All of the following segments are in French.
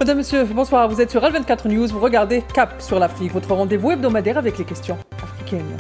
Madame, Monsieur, bonsoir. Vous êtes sur Al24 News. Vous regardez Cap sur l'Afrique, votre rendez-vous hebdomadaire avec les questions africaines.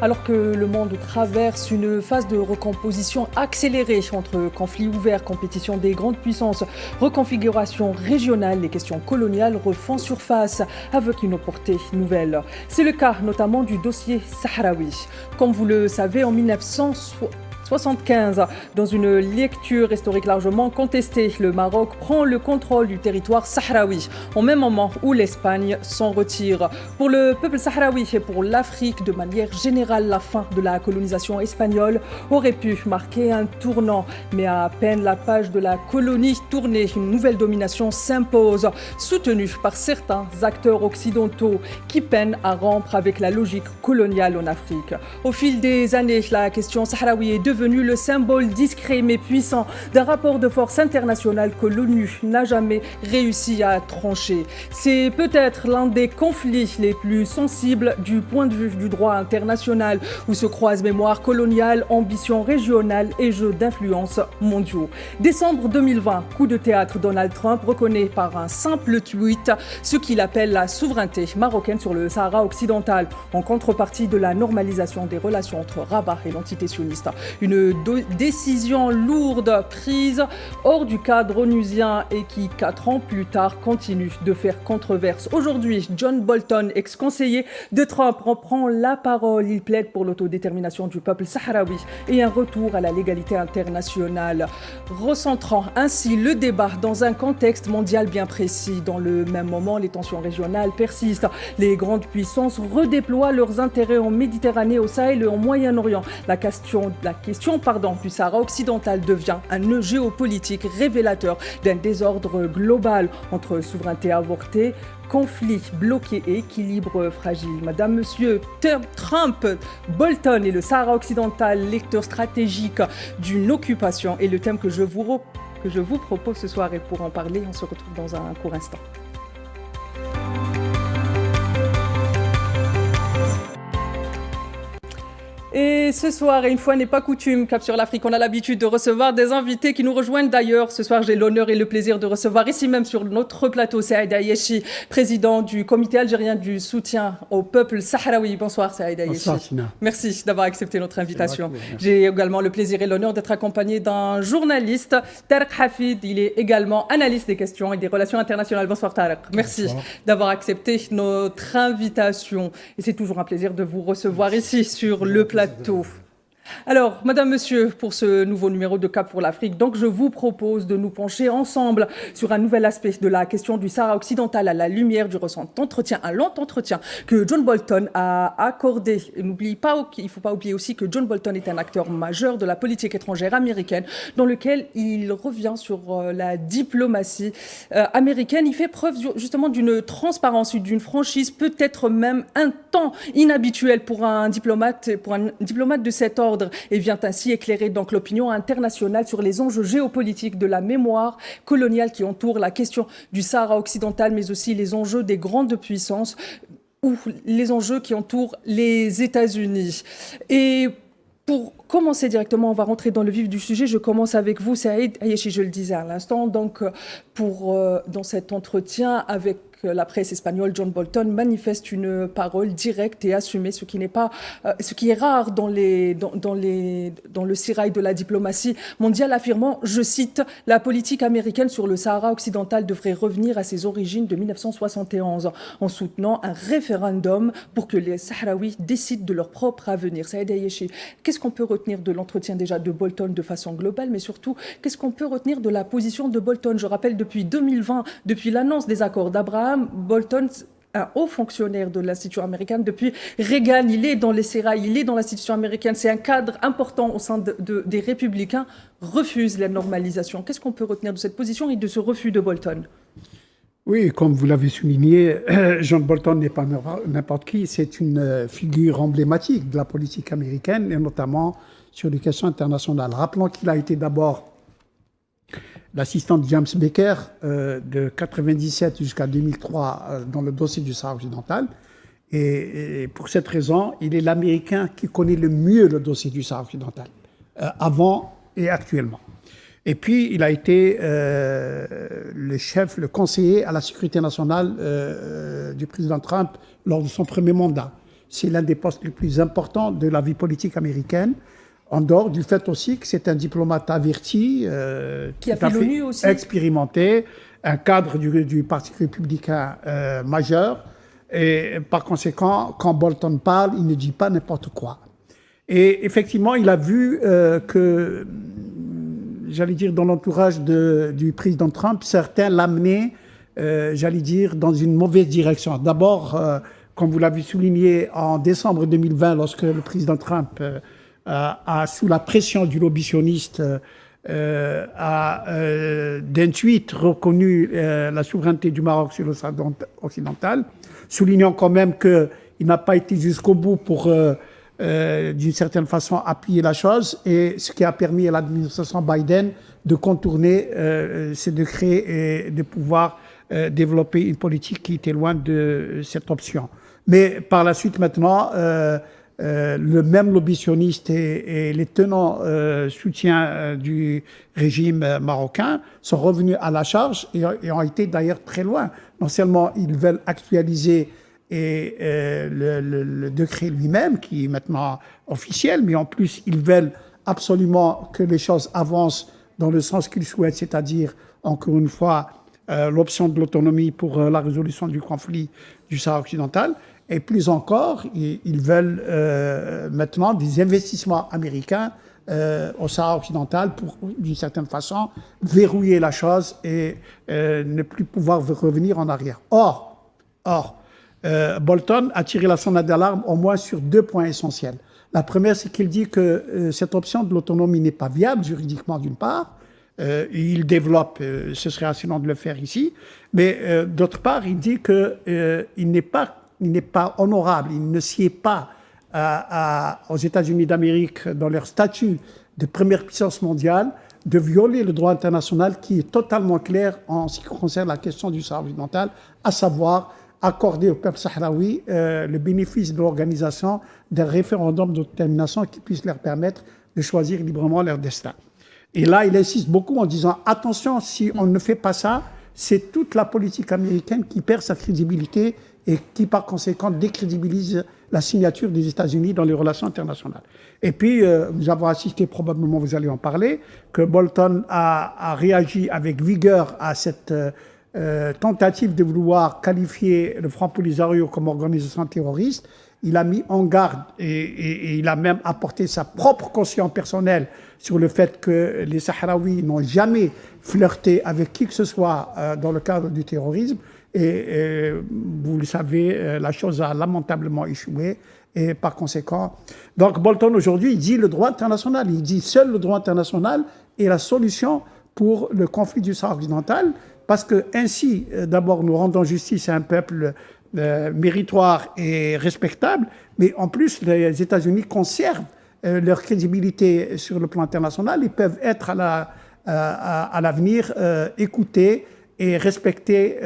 Alors que le monde traverse une phase de recomposition accélérée entre conflits ouverts, compétition des grandes puissances, reconfiguration régionale, les questions coloniales refont surface avec une portée nouvelle. C'est le cas notamment du dossier sahraoui. Comme vous le savez, en 1975, dans une lecture historique largement contestée, le Maroc prend le contrôle du territoire sahraoui, au même moment où l'Espagne s'en retire. Pour le peuple sahraoui et pour l'Afrique de manière générale, la fin de la colonisation espagnole aurait pu marquer un tournant. Mais à peine la page de la colonie tournée, une nouvelle domination s'impose, soutenue par certains acteurs occidentaux qui peinent à rompre avec la logique coloniale en Afrique. Au fil des années, la question sahraoui est devenu le symbole discret mais puissant d'un rapport de force international que l'ONU n'a jamais réussi à trancher. C'est peut-être l'un des conflits les plus sensibles du point de vue du droit international, où se croisent mémoire coloniale, ambition régionale et jeux d'influence mondiaux. Décembre 2020, coup de théâtre, Donald Trump reconnaît par un simple tweet ce qu'il appelle la souveraineté marocaine sur le Sahara occidental, en contrepartie de la normalisation des relations entre Rabat et l'entité sioniste. Une décision lourde prise hors du cadre onusien et qui, 4 ans plus tard, continue de faire controverse. Aujourd'hui, John Bolton, ex-conseiller de Trump, reprend la parole. Il plaide pour l'autodétermination du peuple sahraoui et un retour à la légalité internationale, recentrant ainsi le débat dans un contexte mondial bien précis. Dans le même moment, les tensions régionales persistent. Les grandes puissances redéploient leurs intérêts en Méditerranée, au Sahel et au Moyen-Orient. La question du Sahara occidental devient un nœud géopolitique révélateur d'un désordre global entre souveraineté avortée, conflit bloqué et équilibre fragile. Madame, Monsieur, Trump, Bolton et le Sahara occidental, lecteur stratégique d'une occupation, est le thème que je vous propose ce soir. Et pour en parler, on se retrouve dans un court instant. Et ce soir, et une fois n'est pas coutume, Cap sur l'Afrique, on a l'habitude de recevoir des invités qui nous rejoignent d'ailleurs. Ce soir, j'ai l'honneur et le plaisir de recevoir ici même sur notre plateau Saïd Ayeshi, président du comité algérien du soutien au peuple sahraoui. Bonsoir Saïd Ayeshi. Bonsoir Sina. Merci d'avoir accepté notre invitation. J'ai également le plaisir et l'honneur d'être accompagné d'un journaliste, Tarek Hafid. Il est également analyste des questions et des relations internationales. Bonsoir Tarek. Merci d'avoir accepté notre invitation. Et c'est toujours un plaisir de vous recevoir ici sur le plateau. Alors, Madame, Monsieur, pour ce nouveau numéro de Cap pour l'Afrique, donc je vous propose de nous pencher ensemble sur un nouvel aspect de la question du Sahara occidental à la lumière du récent entretien, un long entretien que John Bolton a accordé. Il ne faut pas oublier aussi que John Bolton est un acteur majeur de la politique étrangère américaine, dans lequel il revient sur la diplomatie américaine. Il fait preuve justement d'une transparence, d'une franchise, peut-être même un temps inhabituel pour un diplomate de cet ordre, et vient ainsi éclairer donc l'opinion internationale sur les enjeux géopolitiques de la mémoire coloniale qui entoure la question du Sahara occidental, mais aussi les enjeux des grandes puissances ou les enjeux qui entourent les États-Unis. Et pour commencer directement, on va rentrer dans le vif du sujet. Je commence avec vous, Saïd Ayeshi, je le disais à l'instant. Donc, dans cet entretien avec la presse espagnole, John Bolton manifeste une parole directe et assumée, ce qui est rare dans le sérail de la diplomatie mondiale, affirmant, je cite, « La politique américaine sur le Sahara occidental devrait revenir à ses origines de 1971 en soutenant un référendum pour que les Sahraouis décident de leur propre avenir. » Saïd Ayeshi, qu'est-ce qu'on peut retenir de l'entretien déjà de Bolton de façon globale, mais surtout, qu'est-ce qu'on peut retenir de la position de Bolton? Je rappelle, depuis 2020, depuis l'annonce des accords d'Abraham, Bolton, un haut fonctionnaire de l'institution américaine, depuis Reagan, il est dans les sérails, il est dans l'institution américaine, c'est un cadre important au sein des républicains, refuse la normalisation. Qu'est-ce qu'on peut retenir de cette position et de ce refus de Bolton? Oui, comme vous l'avez souligné, John Bolton n'est pas n'importe qui, c'est une figure emblématique de la politique américaine, et notamment sur les questions internationales. Rappelons qu'il a été d'abord l'assistant de James Baker de 1997 jusqu'à 2003 dans le dossier du Sahara occidental. Et pour cette raison, il est l'Américain qui connaît le mieux le dossier du Sahara occidental. avant et actuellement. Et puis, il a été le conseiller à la sécurité nationale du président Trump lors de son premier mandat. C'est l'un des postes les plus importants de la vie politique américaine, en dehors du fait aussi que c'est un diplomate averti, qui a fait l'ONU aussi, expérimenté, un cadre du Parti républicain majeur. Et par conséquent, quand Bolton parle, il ne dit pas n'importe quoi. Et effectivement, il a vu que, j'allais dire, dans l'entourage du président Trump, certains l'amenaient, j'allais dire, dans une mauvaise direction. D'abord, comme vous l'avez souligné, en décembre 2020, lorsque le président Trump sous la pression du lobby sioniste, a d'intuit reconnu la souveraineté du Maroc sur le Sahara occidental, soulignant quand même qu'il n'a pas été jusqu'au bout pour, d'une certaine façon, appuyer la chose, et ce qui a permis à l'administration Biden de contourner ces décrets et de pouvoir développer une politique qui était loin de cette option. Mais par la suite, maintenant, le même lobby sioniste et les tenants soutiens du régime marocain sont revenus à la charge et ont été d'ailleurs très loin. Non seulement ils veulent actualiser le décret lui-même, qui est maintenant officiel, mais en plus ils veulent absolument que les choses avancent dans le sens qu'ils souhaitent, c'est-à-dire, encore une fois, l'option de l'autonomie pour la résolution du conflit du Sahara occidental. Et plus encore, ils veulent maintenant des investissements américains au Sahara occidental pour, d'une certaine façon, verrouiller la chose et ne plus pouvoir revenir en arrière. Or, Bolton a tiré la sonnette d'alarme au moins sur 2 points essentiels. La première, c'est qu'il dit que cette option de l'autonomie n'est pas viable juridiquement, d'une part. Il développe, ce serait assez long de le faire ici, mais d'autre part, il dit qu'il n'est pas honorable, il ne sied pas aux États-Unis d'Amérique dans leur statut de première puissance mondiale de violer le droit international qui est totalement clair en ce qui concerne la question du Sahara occidental, à savoir accorder au peuple sahraoui le bénéfice de l'organisation d'un référendum d'autodétermination qui puisse leur permettre de choisir librement leur destin. Et là, il insiste beaucoup en disant « Attention, si on ne fait pas ça, c'est toute la politique américaine qui perd sa crédibilité et qui, par conséquent, décrédibilise la signature des États-Unis dans les relations internationales. » Et puis, nous avons assisté, probablement vous allez en parler, que Bolton a réagi avec vigueur à cette tentative de vouloir qualifier le Front Polisario comme organisation terroriste. Il a mis en garde et il a même apporté sa propre conscience personnelle sur le fait que les Sahraouis n'ont jamais flirté avec qui que ce soit dans le cadre du terrorisme. Et vous le savez, la chose a lamentablement échoué. Et par conséquent, donc Bolton aujourd'hui, il dit le droit international. Il dit seul le droit international est la solution pour le conflit du Sahara occidental. Parce que ainsi, d'abord, nous rendons justice à un peuple méritoire et respectable, mais en plus, les États-Unis conservent leur crédibilité sur le plan international. Ils peuvent être à l'avenir écoutés et respectés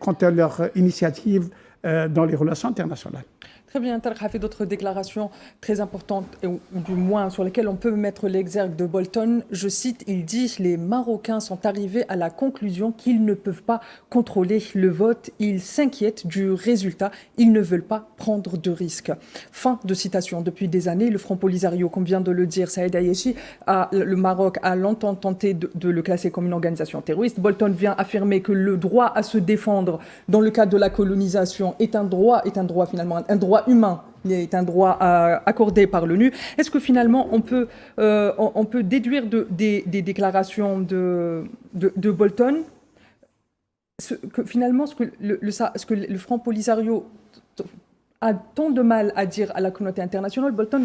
quant à leur initiative dans les relations internationales. Très bien, Tarek a fait d'autres déclarations très importantes, ou du moins sur lesquelles on peut mettre l'exergue de Bolton. Je cite, il dit « Les Marocains sont arrivés à la conclusion qu'ils ne peuvent pas contrôler le vote. Ils s'inquiètent du résultat. Ils ne veulent pas prendre de risques. » Fin de citation. Depuis des années, le Front Polisario, comme vient de le dire Saïd Ayeshi, le Maroc a longtemps tenté de le classer comme une organisation terroriste. Bolton vient affirmer que le droit à se défendre dans le cadre de la colonisation est un droit finalement, un droit humain, est un droit accordé par l'ONU. Est-ce que finalement on peut déduire des déclarations de Bolton que finalement ce que le Front Polisario a tant de mal à dire à la communauté internationale, Bolton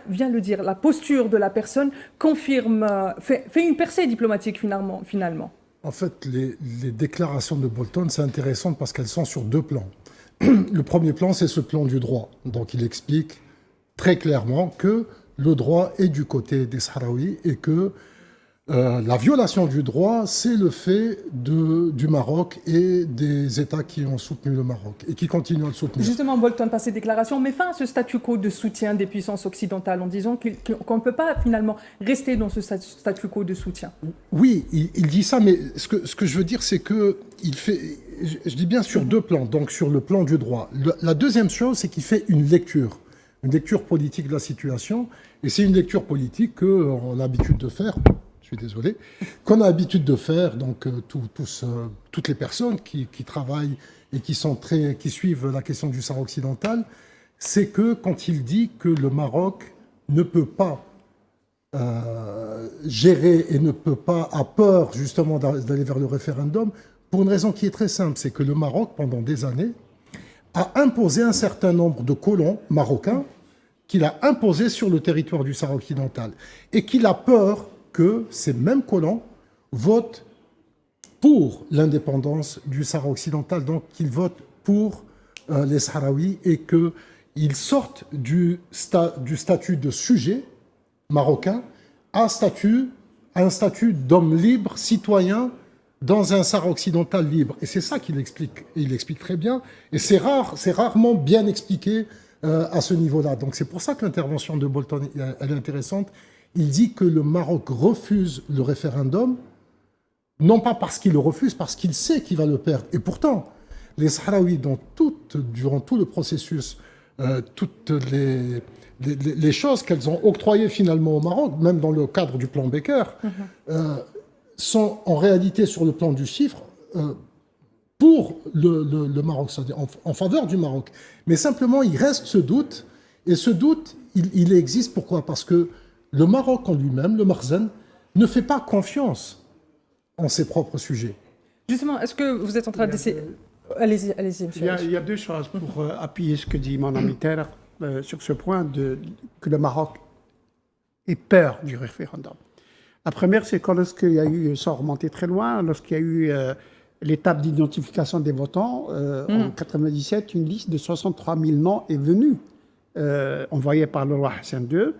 vient le dire. La posture de la personne confirme, fait une percée diplomatique finalement. En fait, les déclarations de Bolton, c'est intéressant parce qu'elles sont sur 2 plans. Le premier plan, c'est ce plan du droit. Donc il explique très clairement que le droit est du côté des Sahraouis et que la violation du droit, c'est le fait du Maroc et des États qui ont soutenu le Maroc et qui continuent à le soutenir. Justement, Bolton, par ses déclarations, met fin à ce statu quo de soutien des puissances occidentales en disant qu'on ne peut pas finalement rester dans ce statu quo de soutien. Oui, il dit ça, mais ce que je veux dire, c'est qu'il fait, je dis bien sur deux plans, donc sur le plan du droit. La deuxième chose, c'est qu'il fait une lecture politique de la situation, et c'est une lecture politique qu'on a l'habitude de faire. Je suis désolé, qu'on a l'habitude de faire, donc toutes les personnes qui travaillent et qui suivent la question du Sahara occidental, c'est que quand il dit que le Maroc ne peut pas gérer et ne peut pas, a peur justement d'aller vers le référendum, pour une raison qui est très simple, c'est que le Maroc, pendant des années, a imposé un certain nombre de colons marocains qu'il a imposés sur le territoire du Sahara occidental, et qu'il a peur que ces mêmes colons votent pour l'indépendance du Sahara occidental, donc qu'ils votent pour les Sahraouis et qu'ils sortent du statut de sujet marocain à un statut d'homme libre, citoyen, dans un Sahara occidental libre. Et c'est ça qu'il explique. Et il explique très bien. Et c'est rarement bien expliqué à ce niveau-là. Donc c'est pour ça que l'intervention de Bolton elle est intéressante. Il dit que le Maroc refuse le référendum, non pas parce qu'il le refuse, parce qu'il sait qu'il va le perdre. Et pourtant, les Sahraouis, durant tout le processus, toutes les choses qu'elles ont octroyées finalement au Maroc, même dans le cadre du plan Becker, sont en réalité, sur le plan du chiffre, pour le Maroc, c'est-à-dire en faveur du Maroc. Mais simplement, il reste ce doute, et ce doute, il existe. Pourquoi ? Parce que le Maroc en lui-même, le Makhzen, ne fait pas confiance en ses propres sujets. Justement, est-ce que vous êtes en train d'essayer... Allez-y, monsieur. Il y a deux choses pour appuyer ce que dit mon ami Terre sur ce point que le Maroc ait peur du référendum. La première, c'est quand lorsqu'il y a eu, sans remonter très loin, lorsqu'il y a eu l'étape d'identification des votants, en 1997, une liste de 63 000 noms est venue, envoyée par le roi Hassan II,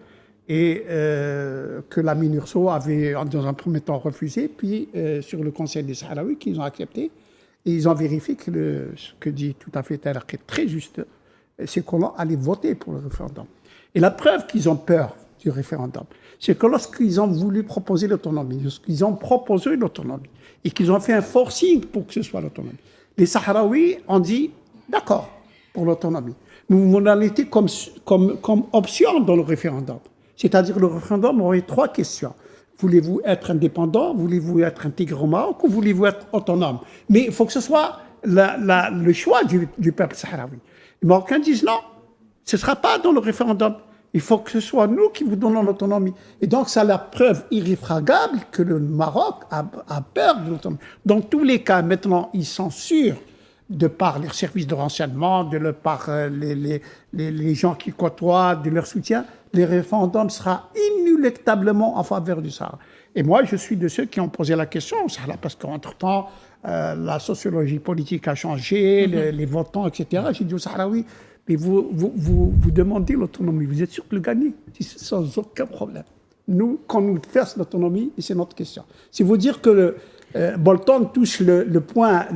et que la MINURSO avait dans un premier temps refusé, puis sur le Conseil des Sahraouis qu'ils ont accepté, et ils ont vérifié que ce que dit tout à fait Taylor, qui est très juste, c'est qu'on allait voter pour le référendum. Et la preuve qu'ils ont peur du référendum, c'est que lorsqu'ils ont voulu proposer l'autonomie, lorsqu'ils ont proposé l'autonomie, et qu'ils ont fait un forcing pour que ce soit l'autonomie, les Sahraouis ont dit d'accord pour l'autonomie. Mais vous en été comme option dans le référendum. C'est-à-dire le référendum aurait trois questions. Voulez-vous être indépendant? Voulez-vous être intégré au Maroc? Ou voulez-vous être autonome? Mais il faut que ce soit le choix du peuple sahraoui. Les Marocains disent non, ce ne sera pas dans le référendum. Il faut que ce soit nous qui vous donnons l'autonomie. Et donc, c'est la preuve irréfragable que le Maroc a peur de l'autonomie. Dans tous les cas, maintenant, ils sont sûrs, de par les services de renseignement, de par les gens qui côtoient, de leur soutien, le référendum sera inéluctablement en faveur du Sahara. Et moi, je suis de ceux qui ont posé la question au Sahara, parce qu'entre-temps, la sociologie politique a changé, les votants, etc. J'ai dit au Sahraoui, mais vous demandez l'autonomie, vous êtes sûr de le gagner, sans aucun problème. Nous, quand nous faisons l'autonomie, c'est notre question. C'est vous dire que Bolton touche le point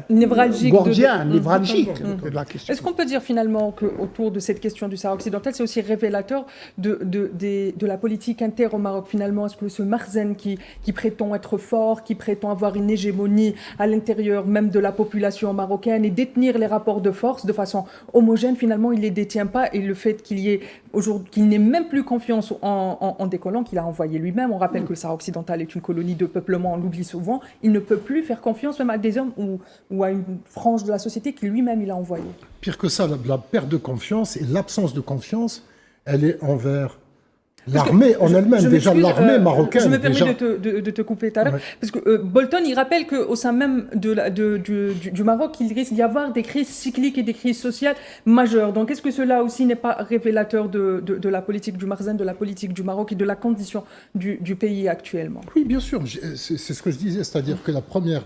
névralgique gordien, névralgique de la question. Est-ce qu'on peut dire finalement qu'autour de cette question du Sahara occidental, c'est aussi révélateur de la politique interne au Maroc finalement? Est-ce que ce Makhzen qui prétend être fort, qui prétend avoir une hégémonie à l'intérieur même de la population marocaine et détenir les rapports de force de façon homogène, finalement il ne les détient pas, et le fait qu'il n'ait même plus confiance en des colons qu'il a envoyés lui-même, on rappelle que le Sahara occidental est une colonie de peuplement, on l'oublie souvent, il ne peut plus faire confiance même à des hommes ou à une frange de la société qui lui-même il a envoyé. Pire que ça, la perte de confiance et l'absence de confiance, elle est envers l'armée en elle-même, déjà l'armée marocaine. Je me permets de te couper tout à l'heure, parce que Bolton, il rappelle qu'au sein même du Maroc, il risque d'y avoir des crises cycliques et des crises sociales majeures. Donc est-ce que cela aussi n'est pas révélateur de la politique du Makhzen, de la politique du Maroc et de la condition du pays actuellement? Oui, bien sûr, c'est ce que je disais, c'est-à-dire que la première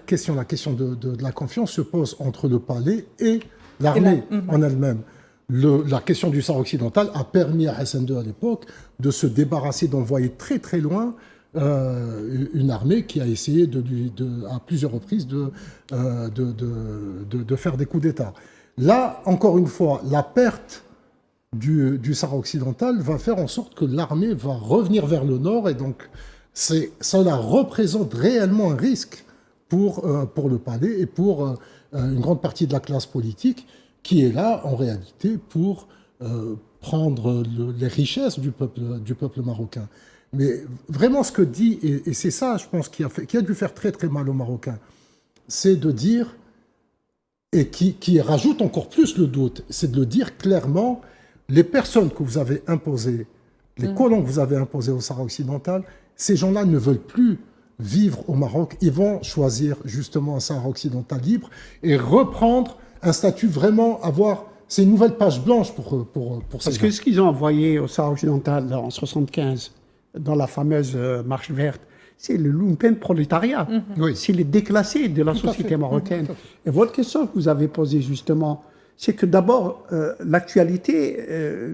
question, la question de la confiance se pose entre le palais et l'armée en elle-même. la question du Sahara occidental a permis à Hassan II à l'époque de se débarrasser, d'envoyer très très loin une armée qui a essayé à plusieurs reprises de faire des coups d'État. Là, encore une fois, la perte du Sahara occidental va faire en sorte que l'armée va revenir vers le nord, et donc cela représente réellement un risque pour le palais et pour une grande partie de la classe politique qui est là en réalité pour prendre les richesses du peuple marocain. Mais vraiment ce que dit, et c'est ça je pense qui a dû faire très très mal aux Marocains, c'est de dire, et qui rajoute encore plus le doute, c'est de le dire clairement, les personnes que vous avez imposées, les colons que vous avez imposés au Sahara occidental, ces gens-là ne veulent plus vivre au Maroc, ils vont choisir justement un Sahara occidental libre et reprendre un statut, vraiment avoir... C'est une nouvelle page blanche pour ces Parce que ce qu'ils ont envoyé au Sahara occidental en 1975, dans la fameuse marche verte, c'est le lumpen prolétariat. Oui. C'est les déclassés de la société marocaine. Et votre question que vous avez posée justement, c'est que d'abord, l'actualité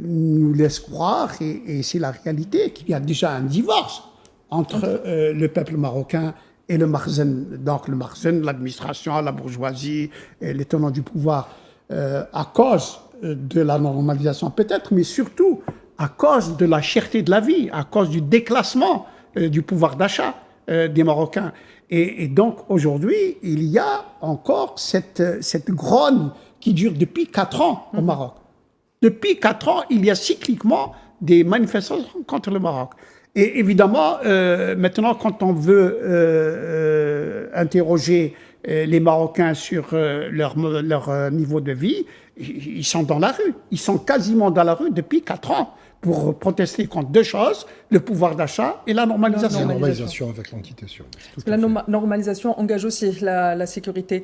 nous laisse croire, et c'est la réalité, qu'il y a déjà un divorce entre le peuple marocain et le Makhzen. Donc le Makhzen, l'administration, la bourgeoisie, et les tenants du pouvoir, à cause de la normalisation peut-être, mais surtout à cause de la cherté de la vie, à cause du déclassement du pouvoir d'achat des Marocains. Et donc aujourd'hui, il y a encore cette grogne qui dure depuis 4 ans au Maroc. Depuis 4 ans, il y a cycliquement des manifestations contre le Maroc. Et évidemment, maintenant, quand on veut interroger les Marocains sur leur niveau de vie, ils sont dans la rue. Ils sont quasiment dans la rue depuis 4 ans pour protester contre 2 choses, le pouvoir d'achat et la normalisation. La normalisation avec l'entité sioniste. La normalisation engage aussi la sécurité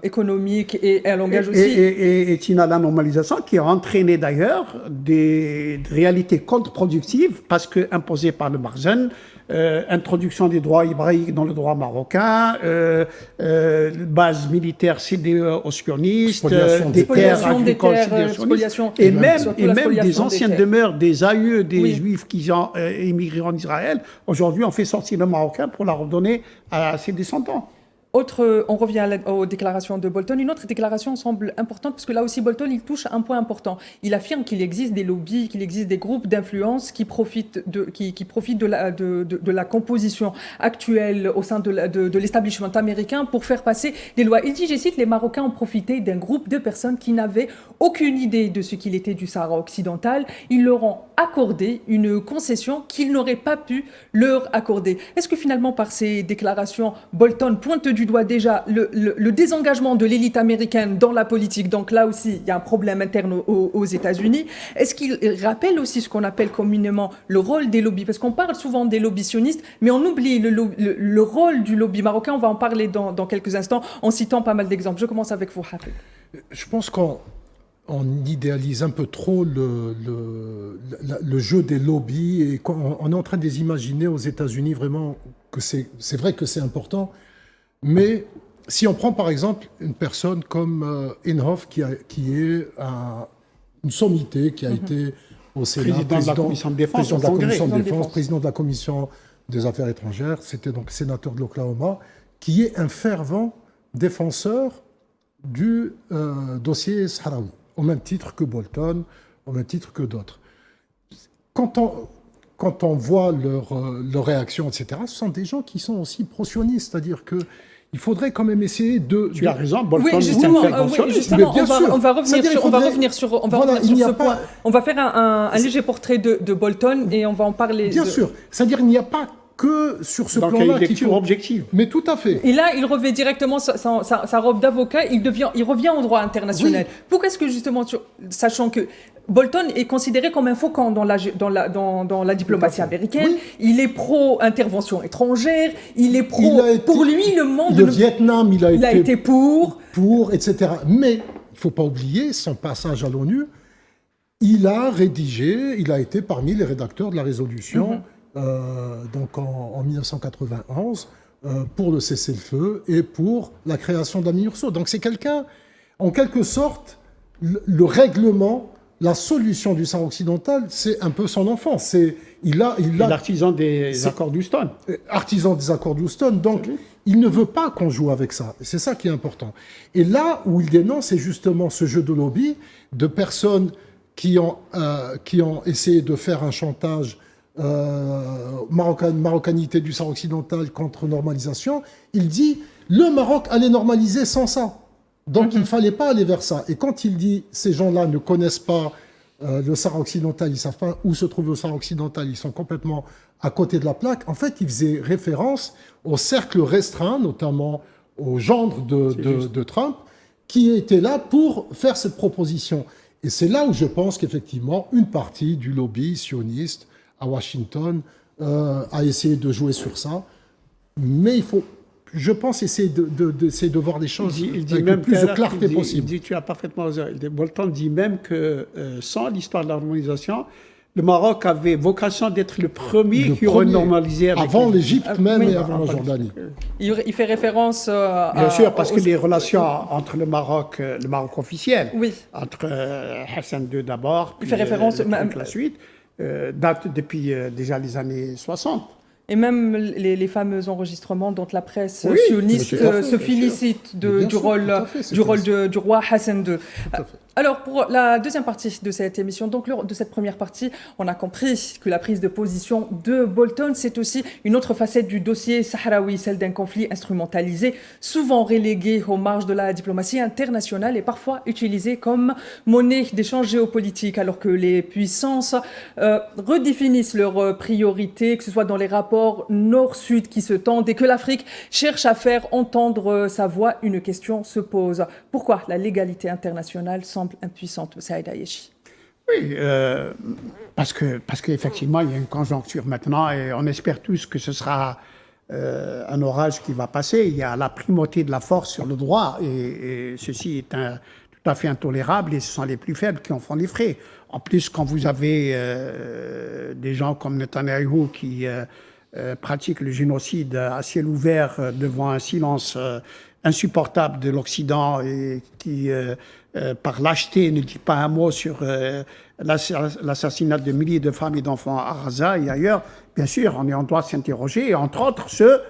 économique, et elle engage aussi... Et Tina, la normalisation qui a entraîné d'ailleurs des réalités contre-productives parce que imposées par le Makhzen, introduction des droits hébraïques dans le droit marocain, base militaire cédée aux sionistes, des terres agricoles cédées aux sionistes, et même des anciennes demeures des aïeux des Juifs qui ont émigré en Israël. Aujourd'hui, on fait sortir le Marocain pour la redonner à ses descendants. On revient aux déclarations de Bolton. Une autre déclaration semble importante parce que là aussi Bolton il touche un point important. Il affirme qu'il existe des lobbies, qu'il existe des groupes d'influence qui profitent de la composition actuelle au sein de l'establishment américain pour faire passer des lois. Il dit, je cite, les Marocains ont profité d'un groupe de personnes qui n'avaient aucune idée de ce qu'il était du Sahara occidental. Ils leur ont accordé une concession qu'ils n'auraient pas pu leur accorder. Est-ce que finalement par ces déclarations, Bolton pointe du doigt déjà le désengagement de l'élite américaine dans la politique? Donc là aussi, il y a un problème interne aux États-Unis. Est-ce qu'il rappelle aussi ce qu'on appelle communément le rôle des lobbies? Parce qu'on parle souvent des lobbies sionistes, mais on oublie le rôle du lobby marocain. On va en parler dans quelques instants en citant pas mal d'exemples. Je commence avec vous, Hafid. Je pense qu'on idéalise un peu trop le jeu des lobbies, et on est en train de les imaginer aux États-Unis vraiment que c'est vrai que c'est important. Mais si on prend par exemple une personne comme Inhofe, qui est une sommité, qui a été au Sénat, président de la Commission de Défense, président de la Commission des Affaires étrangères, c'était donc sénateur de l'Oklahoma, qui est un fervent défenseur du dossier sahraoui, au même titre que Bolton, au même titre que d'autres. Quand on voit leur réaction, etc., ce sont des gens qui sont aussi pro-sionistes, c'est-à-dire que il faudrait quand même essayer de... Tu as raison, Bolton, oui, justement, on va revenir sur ce point. On va faire un léger portrait de Bolton et on va en parler. Bien sûr, c'est-à-dire il n'y a pas que sur ce plan-là qu'il faut objective. Mais tout à fait. Et là, il revêt directement sa robe d'avocat, il revient au droit international. Oui. Pourquoi est-ce que justement, sachant que Bolton est considéré comme un faucon dans la diplomatie américaine. Oui. Il est pro-intervention étrangère. Il est pour lui, le monde... Le Vietnam, il a été pour, etc. Mais il ne faut pas oublier son passage à l'ONU. Il a été parmi les rédacteurs de la résolution donc en 1991 pour le cessez-le-feu et pour la création de la MINURSO. Donc c'est quelqu'un, en quelque sorte... le règlement, la solution du Sahara occidental, c'est un peu son enfant. Il est l'artisan des accords d'Houston. Artisan des accords d'Houston, donc il ne veut pas qu'on joue avec ça. C'est ça qui est important. Et là où il dénonce, c'est justement ce jeu de lobby de personnes qui ont essayé de faire un chantage marocanité du Sahara occidental contre normalisation. Il dit le Maroc allait normaliser sans ça. Donc il ne fallait pas aller vers ça. Et quand il dit ces gens-là ne connaissent pas le Sahara occidental, ils ne savent pas où se trouve le Sahara occidental, ils sont complètement à côté de la plaque, en fait il faisait référence au cercle restreint, notamment au gendre de Trump, qui était là pour faire cette proposition. Et c'est là où je pense qu'effectivement une partie du lobby sioniste à Washington a essayé de jouer sur ça. Mais il faut, je pense, essayer de voir les choses avec le plus de clarté possible. Il dit, tu as parfaitement raison. Bolton dit même que sans l'histoire de la normalisation, le Maroc avait vocation d'être le premier qui aurait normalisé avant l'Égypte même et avant la Jordanie. Il fait référence bien sûr, parce que les relations entre le Maroc officiel, entre Hassan II d'abord, puis la suite, datent depuis déjà les années 60. Et même les fameux enregistrements dont la presse sioniste se félicite du rôle du roi Hassan II. Alors, pour la deuxième partie de cette émission, donc de cette première partie, on a compris que la prise de position de Bolton, c'est aussi une autre facette du dossier sahraoui, celle d'un conflit instrumentalisé, souvent relégué aux marges de la diplomatie internationale et parfois utilisé comme monnaie d'échange géopolitique, alors que les puissances redéfinissent leurs priorités, que ce soit dans les rapports nord-sud qui se tendent et que l'Afrique cherche à faire entendre sa voix. Une question se pose. Pourquoi la légalité internationale semble impuissante, Saïd Ayeshi? Oui, parce qu'effectivement, il y a une conjoncture maintenant et on espère tous que ce sera un orage qui va passer. Il y a la primauté de la force sur le droit et ceci est tout à fait intolérable et ce sont les plus faibles qui en font les frais. En plus, quand vous avez des gens comme Netanyahou qui pratiquent le génocide à ciel ouvert devant un silence insupportable de l'Occident et qui, par lâcheté, ne dit pas un mot sur l'assassinat de milliers de femmes et d'enfants à Gaza et ailleurs, bien sûr, on est en droit de s'interroger, et entre autres ceux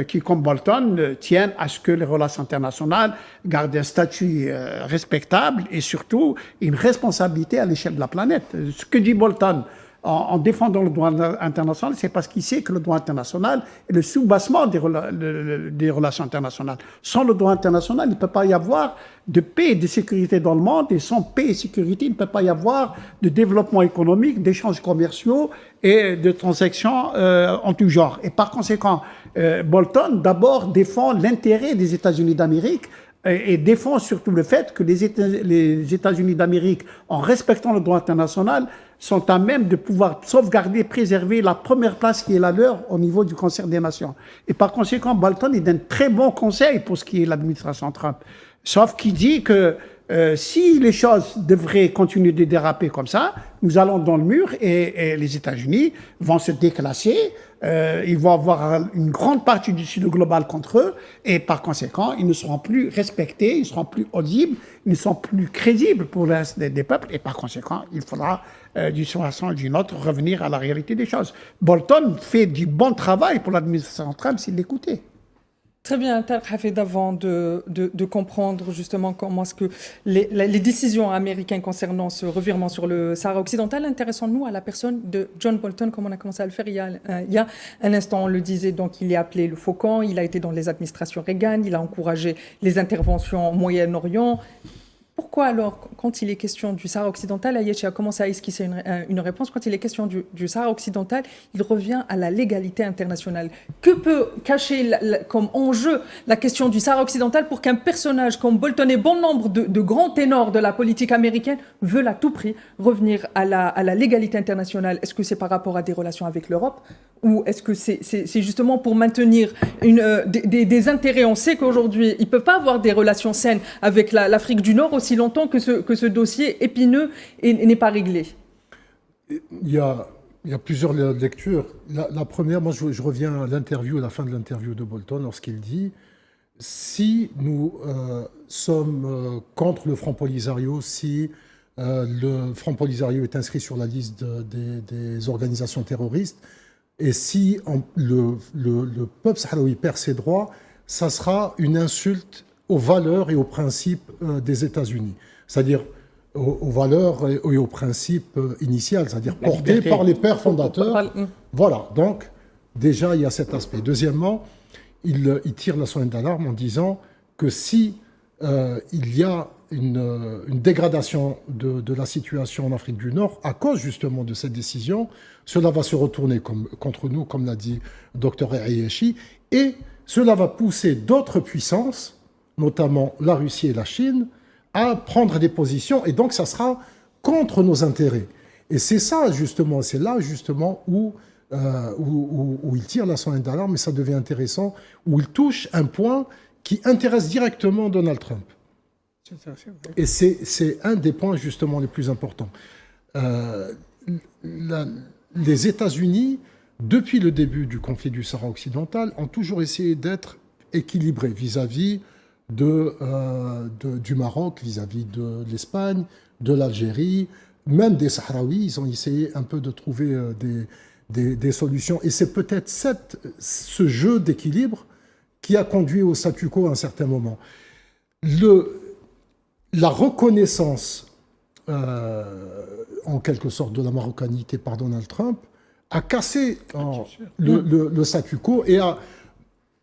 qui, comme Bolton, tiennent à ce que les relations internationales gardent un statut respectable et surtout une responsabilité à l'échelle de la planète. Ce que dit Bolton en défendant le droit international, c'est parce qu'il sait que le droit international est le soubassement des relations internationales. Sans le droit international, il ne peut pas y avoir de paix et de sécurité dans le monde, et sans paix et sécurité, il ne peut pas y avoir de développement économique, d'échanges commerciaux et de transactions en tout genre. Et par conséquent, Bolton d'abord défend l'intérêt des États-Unis d'Amérique et défend surtout le fait que les États-Unis d'Amérique, en respectant le droit international, sont à même de pouvoir sauvegarder, préserver la première place qui est la leur au niveau du concert des nations. Et par conséquent, Bolton est d'un très bon conseil pour ce qui est l'administration Trump. Sauf qu'il dit que si les choses devraient continuer de déraper comme ça, nous allons dans le mur et les États-Unis vont se déclasser. Ils vont avoir une grande partie du Sud global contre eux et par conséquent, ils ne seront plus respectés, ils ne seront plus audibles, ils ne sont plus crédibles pour le reste des peuples et par conséquent, il faudra d'une façon ou d'une autre revenir à la réalité des choses. Bolton fait du bon travail pour l'administration Trump s'il l'écoutait. Très bien, Tarek Hafid, avant de comprendre justement comment est-ce que les décisions américaines concernant ce revirement sur le Sahara occidental, intéressons-nous à la personne de John Bolton, comme on a commencé à le faire il y a un instant. On le disait, donc il est appelé le Faucon, il a été dans les administrations Reagan, il a encouragé les interventions au Moyen-Orient. Pourquoi alors, quand il est question du Sahara occidental, Ayechi a commencé à esquisser une réponse, quand il est question du Sahara occidental, il revient à la légalité internationale. Que peut cacher comme enjeu la question du Sahara occidental pour qu'un personnage comme Bolton et bon nombre de grands ténors de la politique américaine veulent à tout prix revenir à la légalité internationale? Est-ce que c'est par rapport à des relations avec l'Europe ou est-ce que c'est justement pour maintenir des intérêts? On sait qu'aujourd'hui, ils ne peuvent pas avoir des relations saines avec l'Afrique du Nord aussi longtemps que ce dossier épineux n'est pas réglé. Il y a plusieurs lectures. La première, moi je reviens à la fin de l'interview de Bolton lorsqu'il dit si nous sommes contre le Front Polisario, si le Front Polisario est inscrit sur la liste des organisations terroristes, et si le peuple sahraoui perd ses droits, ça sera une insulte aux valeurs et aux principes des États-Unis. C'est-à-dire aux valeurs et aux principes initiaux, c'est-à-dire portés par les pères fondateurs. Voilà, donc déjà il y a cet aspect. Deuxièmement, il tire la sonnette d'alarme en disant que si il y a une dégradation de la situation en Afrique du Nord à cause justement de cette décision, cela va se retourner contre nous, comme l'a dit Dr Ayeshi, et cela va pousser d'autres puissances, notamment la Russie et la Chine, à prendre des positions, et donc ça sera contre nos intérêts. Et c'est ça justement, c'est là justement où il tire la sonnette d'alarme, et ça devient intéressant, où il touche un point qui intéresse directement Donald Trump. Et c'est un des points justement les plus importants. Les États-Unis, depuis le début du conflit du Sahara occidental, ont toujours essayé d'être équilibrés vis-à-vis du Maroc, vis-à-vis de l'Espagne, de l'Algérie, même des Sahraouis. Ils ont essayé un peu de trouver des solutions. Et c'est peut-être ce jeu d'équilibre qui a conduit au statu quo à un certain moment. La reconnaissance, en quelque sorte, de la marocanité par Donald Trump a cassé le statu quo et a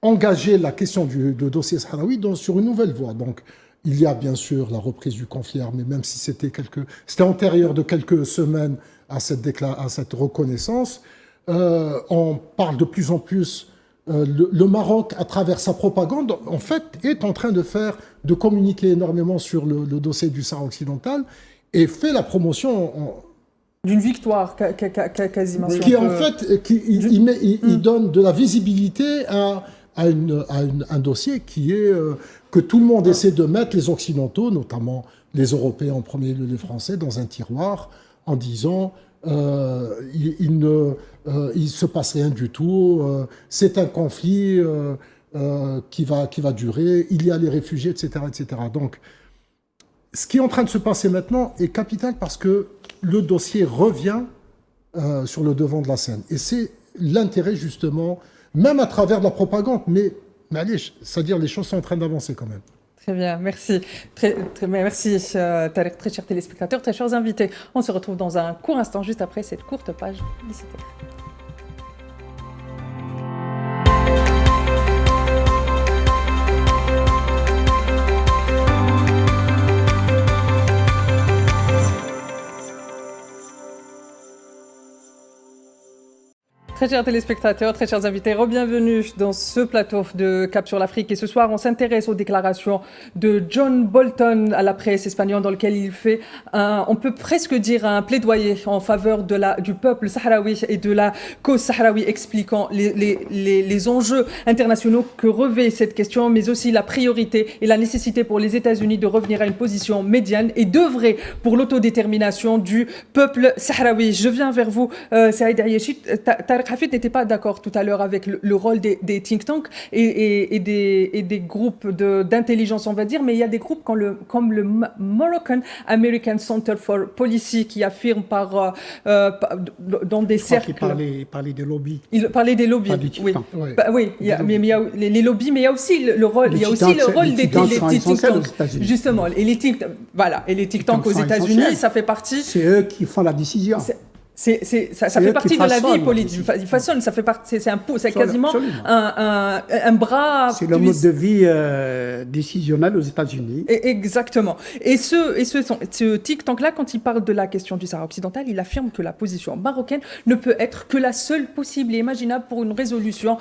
engagé la question du dossier sahraoui sur une nouvelle voie. Donc, il y a bien sûr la reprise du conflit armé, même si c'était antérieur de quelques semaines à cette reconnaissance. On parle de plus en plus. Le Maroc, à travers sa propagande, en fait, est en train de communiquer énormément sur le dossier du Sahara occidental et fait la promotion d'une victoire quasiment. Il donne de la visibilité à un dossier qui est que tout le monde essaie de mettre, les Occidentaux, notamment les Européens en premier lieu, les Français, dans un tiroir en disant il se passe rien du tout, c'est un conflit qui va durer, il y a les réfugiés, etc., etc. Donc, ce qui est en train de se passer maintenant est capital parce que le dossier revient sur le devant de la scène. Et c'est l'intérêt, justement, même à travers de la propagande, mais allez, c'est-à-dire les choses sont en train d'avancer quand même. Très bien, merci. Merci, Tariq, très chers téléspectateurs, très chers invités. On se retrouve dans un court instant, juste après cette courte page publicitaire. Très chers téléspectateurs, très chers invités, bienvenue dans ce plateau de Cap sur l'Afrique. Et ce soir, on s'intéresse aux déclarations de John Bolton à la presse espagnole dans lequel il fait, on peut presque dire, un plaidoyer en faveur du peuple sahraoui et de la cause sahraoui, expliquant les enjeux internationaux que revêt cette question, mais aussi la priorité et la nécessité pour les États-Unis de revenir à une position médiane et d'œuvrer pour l'autodétermination du peuple sahraoui. Je viens vers vous, Saïd Ayeshi. Tariq Hafid n'était pas d'accord tout à l'heure avec le rôle des think tanks et des groupes d'intelligence, on va dire, mais il y a des groupes comme le Moroccan American Center for Policy qui affirme dans des cercles... Il parlait des lobbies. Il parlait des lobbies, oui. Ouais. Oui, mais il y a les lobbies, mais il y a aussi le rôle, des think tanks. Justement, et les think tanks aux États-Unis, ça fait partie... C'est eux qui font la décision. Ça fait partie de la vie politique. Ils façonnent, ça fait partie, c'est quasiment un bras. C'est le mode de vie décisionnel aux États-Unis. Exactement. Et ce think tank-là, quand il parle de la question du Sahara occidental, il affirme que la position marocaine ne peut être que la seule possible et imaginable pour une résolution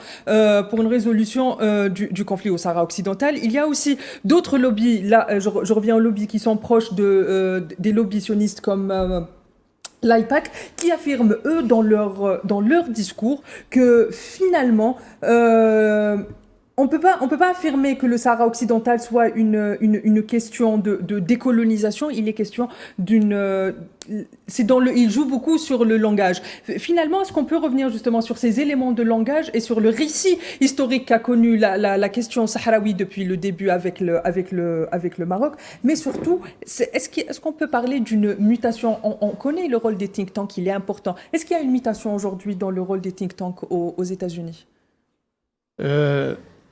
du conflit au Sahara occidental. Il y a aussi d'autres lobbies. Là, je reviens aux lobbies qui sont proches des lobbies sionistes comme l'AIPAC, qui affirment, eux, dans leur discours, que finalement, On peut pas affirmer que le Sahara occidental soit une question de décolonisation. Il est question il joue beaucoup sur le langage. Finalement, est-ce qu'on peut revenir justement sur ces éléments de langage et sur le récit historique qu'a connu la question sahraoui depuis le début avec le Maroc, mais surtout, est-ce qu'on peut parler d'une mutation? On connaît le rôle des think tanks, il est important. Est-ce qu'il y a une mutation aujourd'hui dans le rôle des think tanks aux États-Unis?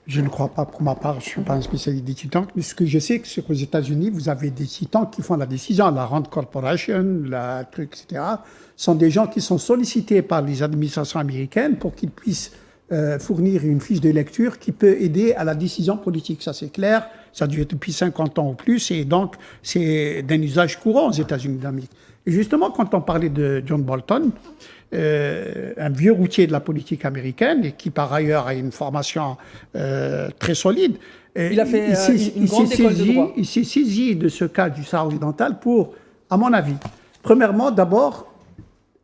Je ne crois pas, pour ma part, je ne suis pas un spécialiste des think tanks, mais ce que je sais, c'est qu'aux États-Unis, vous avez des think tanks qui font la décision, la Rand Corporation, la truc, etc. sont des gens qui sont sollicités par les administrations américaines pour qu'ils puissent fournir une fiche de lecture qui peut aider à la décision politique. Ça, c'est clair, ça dure depuis 50 ans ou plus, et donc c'est d'un usage courant aux États-Unis d'Amérique. Et justement, quand on parlait de John Bolton, un vieux routier de la politique américaine et qui par ailleurs a une formation très solide. Il a fait une grande école de droit. Il s'est saisi de ce cas du Sahara occidental pour, à mon avis, premièrement, d'abord,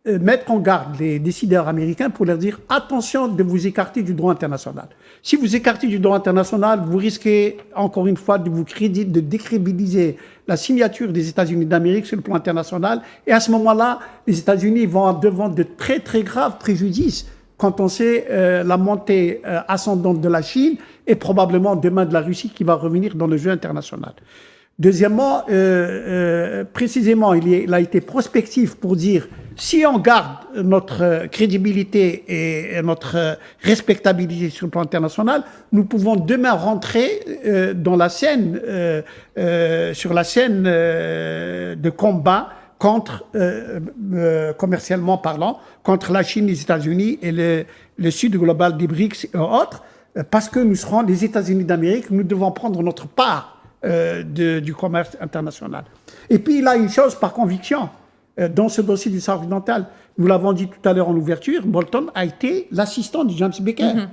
mettre en garde les décideurs américains pour leur dire attention de vous écarter du droit international. Si vous écartez du droit international, vous risquez encore une fois de décrédibiliser la signature des États-Unis d'Amérique sur le plan international. Et à ce moment-là, les États-Unis vont devant de très très graves préjudices quand on sait la montée ascendante de la Chine et probablement demain de la Russie qui va revenir dans le jeu international. Deuxièmement, précisément, il a été prospectif pour dire si on garde notre crédibilité et notre respectabilité sur le plan international, nous pouvons demain rentrer dans la scène, sur la scène de combat contre, commercialement parlant, contre la Chine, les États-Unis et le Sud global des BRICS et autres, parce que nous serons les États-Unis d'Amérique, nous devons prendre notre part du commerce international. Et puis il a une chose par conviction, dans ce dossier du Sahara occidental, nous l'avons dit tout à l'heure en ouverture, Bolton a été l'assistant de James Baker. Mm-hmm.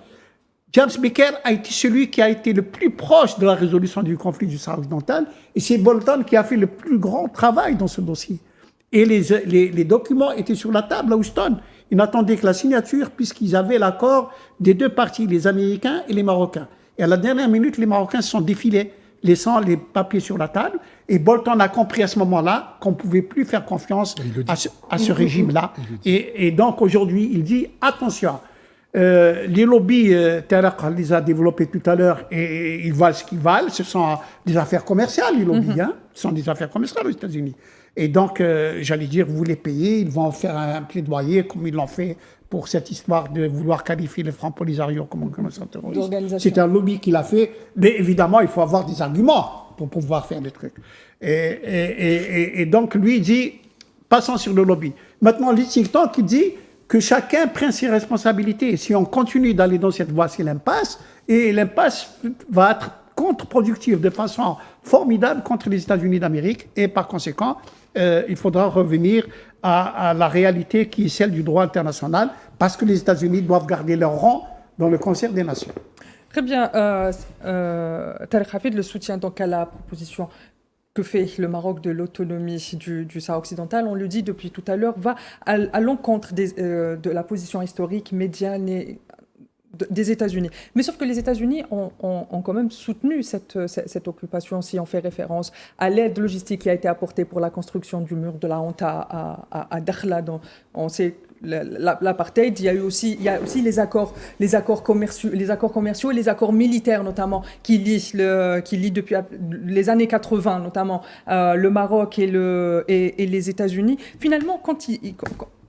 James Baker a été celui qui a été le plus proche de la résolution du conflit du Sahara occidental, et c'est Bolton qui a fait le plus grand travail dans ce dossier. Et les documents étaient sur la table à Houston. Ils n'attendaient que la signature puisqu'ils avaient l'accord des deux parties, les Américains et les Marocains. Et à la dernière minute, les Marocains se sont défilés, laissant les papiers sur la table. Et Bolton a compris à ce moment-là qu'on ne pouvait plus faire confiance à ce régime-là. Et donc aujourd'hui, il dit attention, les lobbies, Tarek les a développés tout à l'heure et ils valent ce qu'ils valent. Ce sont des affaires commerciales, les lobbies. Ce sont des affaires commerciales aux États-Unis. Et donc, j'allais dire, vous les payez, ils vont faire un plaidoyer comme ils l'ont fait pour cette histoire de vouloir qualifier le Front Polisario comme un terroriste. C'est un lobby qui l'a fait, mais évidemment, il faut avoir des arguments pour pouvoir faire des trucs. Et donc, lui, il dit, passons sur le lobby. Maintenant, le think tank, il dit que chacun prenne ses responsabilités. Si on continue d'aller dans cette voie, c'est l'impasse, et l'impasse va être contre-productive de façon formidable contre les États-Unis d'Amérique, et par conséquent, il faudra revenir à la réalité qui est celle du droit international, parce que les États-Unis doivent garder leur rang dans le concert des nations. Très bien. Tarek Hafid, le soutien donc à la proposition que fait le Maroc de l'autonomie du Sahara occidental, on le dit depuis tout à l'heure, va à l'encontre de la position historique médiane et des États-Unis. Mais sauf que les États-Unis ont quand même soutenu cette occupation, si on fait référence à l'aide logistique qui a été apportée pour la construction du mur de la honte à Dakhla. On sait l'apartheid, il y a aussi les accords commerciaux et les accords militaires notamment qui lient depuis les années 80 notamment le Maroc et les États-Unis. Finalement,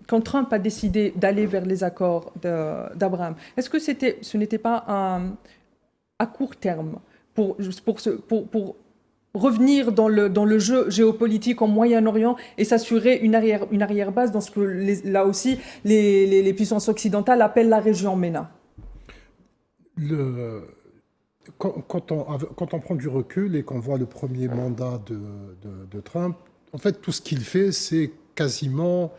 quand Trump a décidé d'aller vers les accords d'Abraham, est-ce que ce n'était pas à court terme pour revenir dans le jeu géopolitique au Moyen-Orient et s'assurer une arrière-base dans ce que là aussi les puissances occidentales appellent la région MENA? Quand on prend du recul et qu'on voit le premier mandat de Trump, en fait, tout ce qu'il fait, c'est quasiment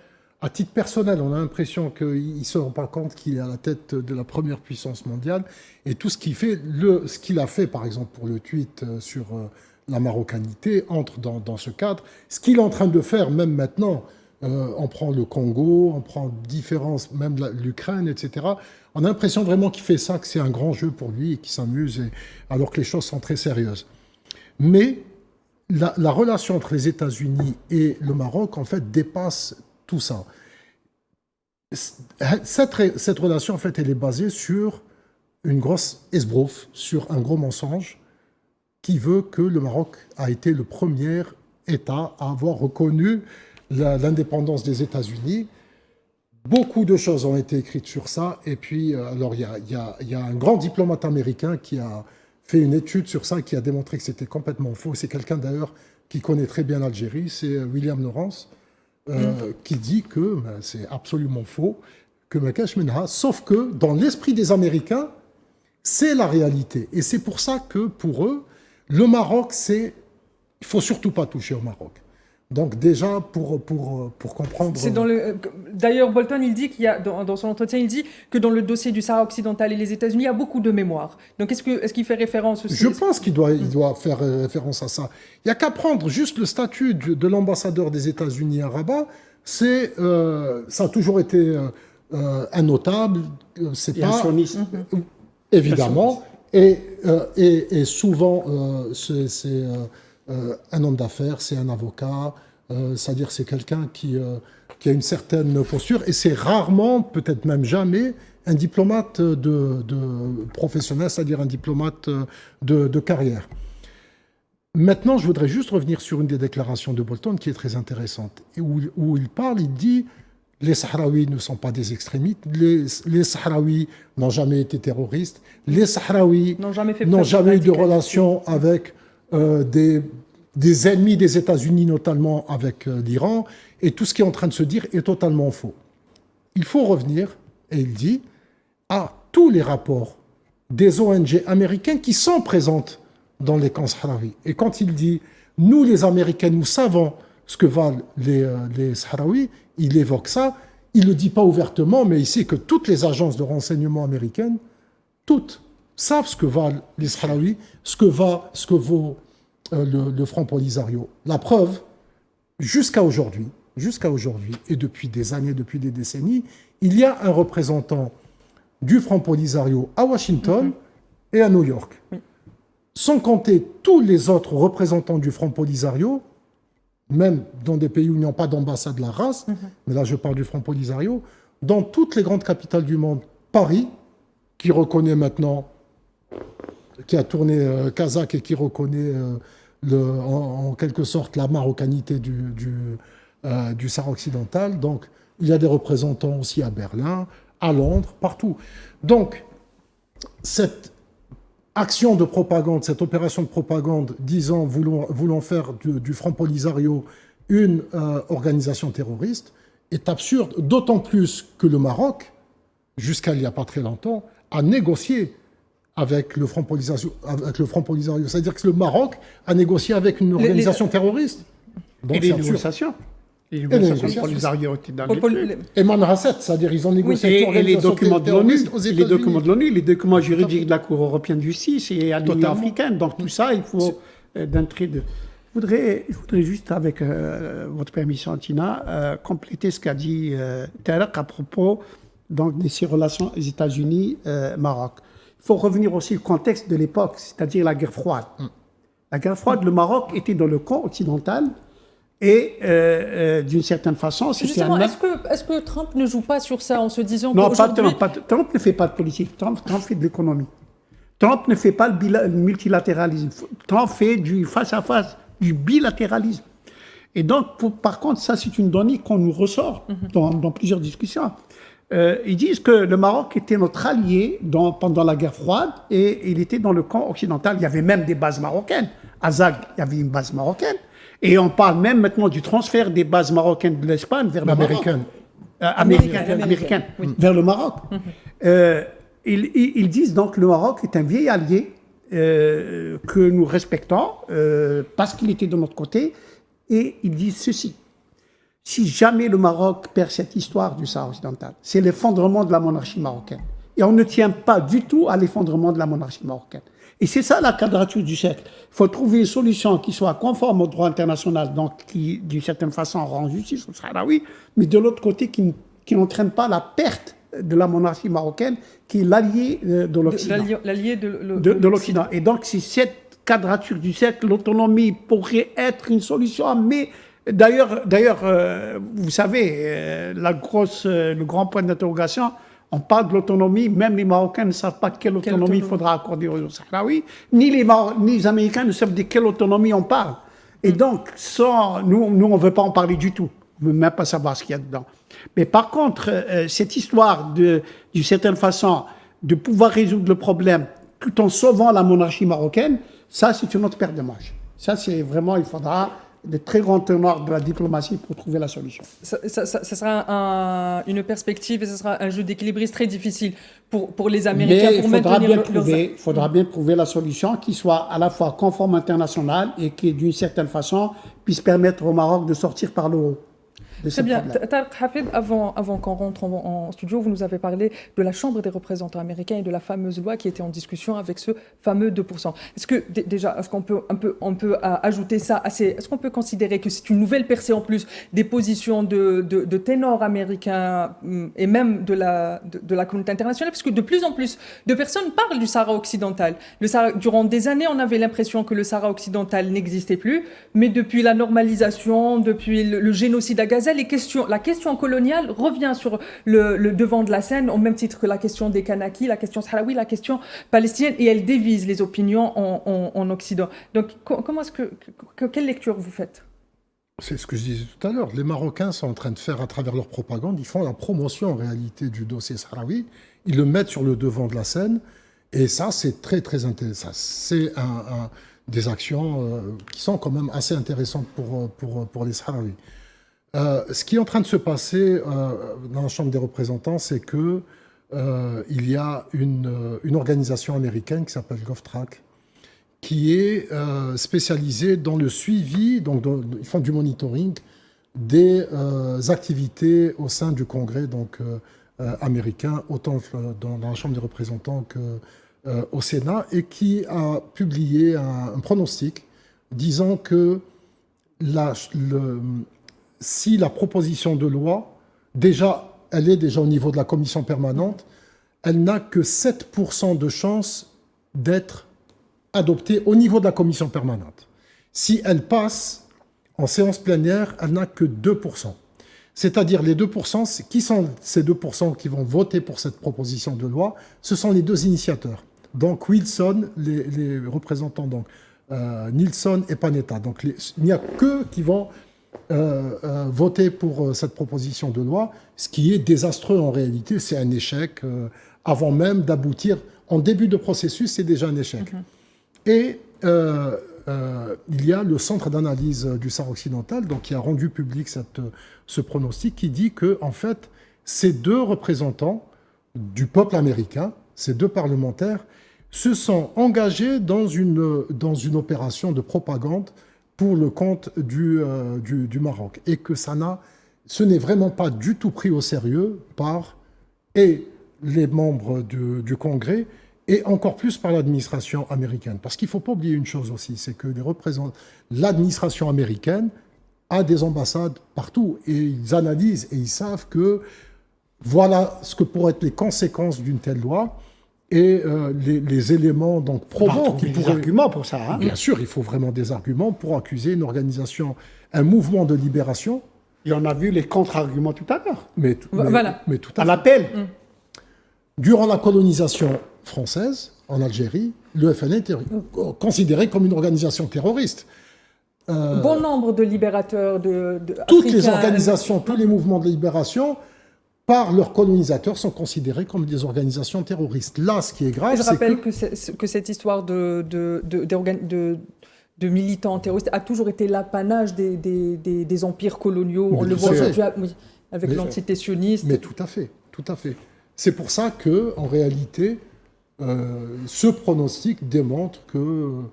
à titre personnel. On a l'impression qu'il ne se rend pas compte qu'il est à la tête de la première puissance mondiale. Et tout ce qu'il fait, ce qu'il a fait, par exemple, pour le tweet sur la marocanité, entre dans ce cadre. Ce qu'il est en train de faire, même maintenant, on prend le Congo, on prend différentes, même l'Ukraine, etc. On a l'impression vraiment qu'il fait ça, que c'est un grand jeu pour lui et qu'il s'amuse, alors que les choses sont très sérieuses. Mais la relation entre les États-Unis et le Maroc, en fait, dépasse tout ça. Cette relation, en fait, elle est basée sur une grosse esbrouf, sur un gros mensonge qui veut que le Maroc a été le premier État à avoir reconnu l'indépendance des États-Unis. Beaucoup de choses ont été écrites sur ça. Et puis, alors, il y a un grand diplomate américain qui a fait une étude sur ça, qui a démontré que c'était complètement faux. C'est quelqu'un, d'ailleurs, qui connaît très bien l'Algérie. C'est William Lawrence, qui dit que c'est absolument faux, que Makash Menha, sauf que dans l'esprit des Américains, c'est la réalité. Et c'est pour ça que, pour eux, le Maroc, il ne faut surtout pas toucher au Maroc. Donc déjà, pour comprendre... D'ailleurs, Bolton, il dit qu'il y a, dans son entretien, il dit que dans le dossier du Sahara occidental et les États-Unis, il y a beaucoup de mémoire. Donc est-ce qu'il fait référence aussi? Je pense qu'il doit faire référence à ça. Il n'y a qu'à prendre juste le statut de l'ambassadeur des États-Unis à Rabat. Ça a toujours été un notable. C'est pas... un sioniste. Évidemment. Et souvent, c'est un homme d'affaires, c'est un avocat, c'est-à-dire c'est quelqu'un qui a une certaine posture, et c'est rarement, peut-être même jamais, un diplomate de professionnel, c'est-à-dire un diplomate de carrière. Maintenant, je voudrais juste revenir sur une des déclarations de Bolton qui est très intéressante, et où il dit « Les Sahraouis ne sont pas des extrémistes, les Sahraouis n'ont jamais été terroristes, les Sahraouis n'ont jamais eu de relation avec des ennemis des États-Unis, notamment avec l'Iran, et tout ce qui est en train de se dire est totalement faux. » Il faut revenir, et il dit, à tous les rapports des ONG américains qui sont présentes dans les camps sahraouis. Et quand il dit « nous les Américains, nous savons ce que valent les Sahraouis », il évoque ça, il ne le dit pas ouvertement, mais il sait que toutes les agences de renseignement américaines, toutes, savent ce que valent les Sahraouis, ce que vaut le Front Polisario. La preuve, jusqu'à aujourd'hui, et depuis des années, depuis des décennies, il y a un représentant du Front Polisario à Washington et à New York. Sans compter tous les autres représentants du Front Polisario, même dans des pays où il n'y a pas d'ambassade de la race, mais là je parle du Front Polisario, dans toutes les grandes capitales du monde, Paris, qui reconnaît maintenant, qui a tourné kazakh et qui reconnaît en quelque sorte la marocanité du Sahara occidental. Donc il y a des représentants aussi à Berlin, à Londres, partout. Donc cette action de propagande, cette opération de propagande disant voulons faire du Front Polisario une organisation terroriste est absurde, d'autant plus que le Maroc, jusqu'à il n'y a pas très longtemps, a négocié avec le Front Polisario. C'est-à-dire que le Maroc a négocié avec une organisation terroriste. Donc, et les négociations. Les négociations Polisario étaient dans les... Et Manhasset, c'est-à-dire ils ont négocié avec les documents de l'ONU, les documents juridiques de la Cour européenne de justice et à l'Union africaine. Donc tout ça, il faut d'entrée de... Je voudrais juste, avec votre permission, Tina, compléter ce qu'a dit Tarek à propos donc, de ces relations aux États-Unis-Maroc. Il faut revenir aussi au contexte de l'époque, c'est-à-dire la guerre froide. La guerre froide, le Maroc était dans le camp occidental et d'une certaine façon, c'était... Justement, est-ce que Trump ne joue pas sur ça en se disant non, qu'aujourd'hui... Non, Trump ne fait pas de politique, Trump fait de l'économie. Trump ne fait pas le multilatéralisme, Trump fait du face-à-face, du bilatéralisme. Et donc, par contre, ça c'est une donnée qu'on nous ressort dans plusieurs discussions. Ils disent que le Maroc était notre allié pendant la guerre froide et il était dans le camp occidental. Il y avait même des bases marocaines. À Zag, il y avait une base marocaine. Et on parle même maintenant du transfert des bases marocaines de l'Espagne vers le Maroc. Américaine, vers le Maroc. Ils disent donc que le Maroc est un vieil allié que nous respectons parce qu'il était de notre côté. Et ils disent ceci. Si jamais le Maroc perd cette histoire du Sahara occidental, c'est l'effondrement de la monarchie marocaine. Et on ne tient pas du tout à l'effondrement de la monarchie marocaine. Et c'est ça la quadrature du cercle. Il faut trouver une solution qui soit conforme au droit international, donc qui, d'une certaine façon, rend justice aux Sahraouis, mais de l'autre côté, qui n'entraîne pas la perte de la monarchie marocaine, qui est l'allié de l'Occident. L'allié de l'Occident. Et donc, c'est cette quadrature du cercle, l'autonomie pourrait être une solution, mais d'ailleurs, vous savez, le grand point d'interrogation, on parle de l'autonomie, même les Marocains ne savent pas quelle autonomie il faudra accorder aux Sahraouis, ni les Américains ne savent de quelle autonomie on parle. Et donc, nous, on ne veut pas en parler du tout. On ne veut même pas savoir ce qu'il y a dedans. Mais par contre, cette histoire, d'une certaine façon, de pouvoir résoudre le problème tout en sauvant la monarchie marocaine, ça, c'est une autre paire de manches. Ça, c'est vraiment, il faudra de très grands ténors de la diplomatie pour trouver la solution. Ça sera une perspective et ce sera un jeu d'équilibriste très difficile pour les Américains. Mais il faudra bien trouver la solution qui soit à la fois conforme international et qui, d'une certaine façon, puisse permettre au Maroc de sortir par le haut. Très bien. Tarek Hafid, avant qu'on rentre en studio, vous nous avez parlé de la Chambre des représentants américains et de la fameuse loi qui était en discussion avec ce fameux 2%. Est-ce que, déjà, est-ce qu'on peut ajouter ça est-ce qu'on peut considérer que c'est une nouvelle percée en plus des positions de ténors américains et même de la communauté internationale? Parce que de plus en plus de personnes parlent du Sahara occidental. Durant des années, on avait l'impression que le Sahara occidental n'existait plus, mais depuis la normalisation, depuis le génocide à Gaza, la question coloniale revient sur le devant de la scène, au même titre que la question des Kanakis, la question sahraoui, la question palestinienne, et elle dévise les opinions en Occident. Donc, quelle lecture vous faites? C'est ce que je disais tout à l'heure. Les Marocains sont en train de faire, à travers leur propagande, ils font la promotion en réalité du dossier sahraoui. Ils le mettent sur le devant de la scène, et ça, c'est très, très intéressant. C'est des actions qui sont quand même assez intéressantes pour les Sahraouis. Ce qui est en train de se passer dans la Chambre des représentants, c'est que il y a une organisation américaine qui s'appelle GovTrack, qui est spécialisée dans le suivi, donc ils font du monitoring des activités au sein du Congrès américain, autant dans la Chambre des représentants qu'au Sénat, et qui a publié un pronostic disant que si la proposition de loi, elle est déjà au niveau de la commission permanente, elle n'a que 7% de chances d'être adoptée au niveau de la commission permanente. Si elle passe en séance plénière, elle n'a que 2%. C'est-à-dire les 2%, qui sont ces 2% qui vont voter pour cette proposition de loi? Ce sont les deux initiateurs. Donc Wilson, les représentants, donc Nilsson et Panetta. Donc il n'y a qu'eux qui vont voter pour cette proposition de loi, ce qui est désastreux en réalité. C'est un échec avant même d'aboutir. En début de processus, c'est déjà un échec. Et il y a le Centre d'analyse du Sahara occidental, donc, qui a rendu public ce pronostic, qui dit que en fait, ces deux représentants du peuple américain, ces deux parlementaires, se sont engagés dans une opération de propagande pour le compte du Maroc, et que ce n'est vraiment pas du tout pris au sérieux par les membres du Congrès, et encore plus par l'administration américaine. Parce qu'il ne faut pas oublier une chose aussi, c'est que l'administration américaine a des ambassades partout, et ils analysent et ils savent que voilà ce que pourraient être les conséquences d'une telle loi, et les éléments donc probants qui pourraient... des arguments pour ça. Hein. Bien sûr, il faut vraiment des arguments pour accuser une organisation, un mouvement de libération. Et on a vu les contre-arguments tout à l'heure. Mais tout à fait. À l'appel. Durant la colonisation française, en Algérie, le FLN était considéré comme une organisation terroriste. Bon nombre de libérateurs toutes les organisations, tous les mouvements de libération, par leurs colonisateurs, sont considérés comme des organisations terroristes. Là, ce qui est grave, je rappelle que cette histoire de militants terroristes a toujours été l'apanage des empires coloniaux. On le voit aujourd'hui avec l'entité sioniste. Mais tout à fait, tout à fait. C'est pour ça que, en réalité, ce pronostic démontre que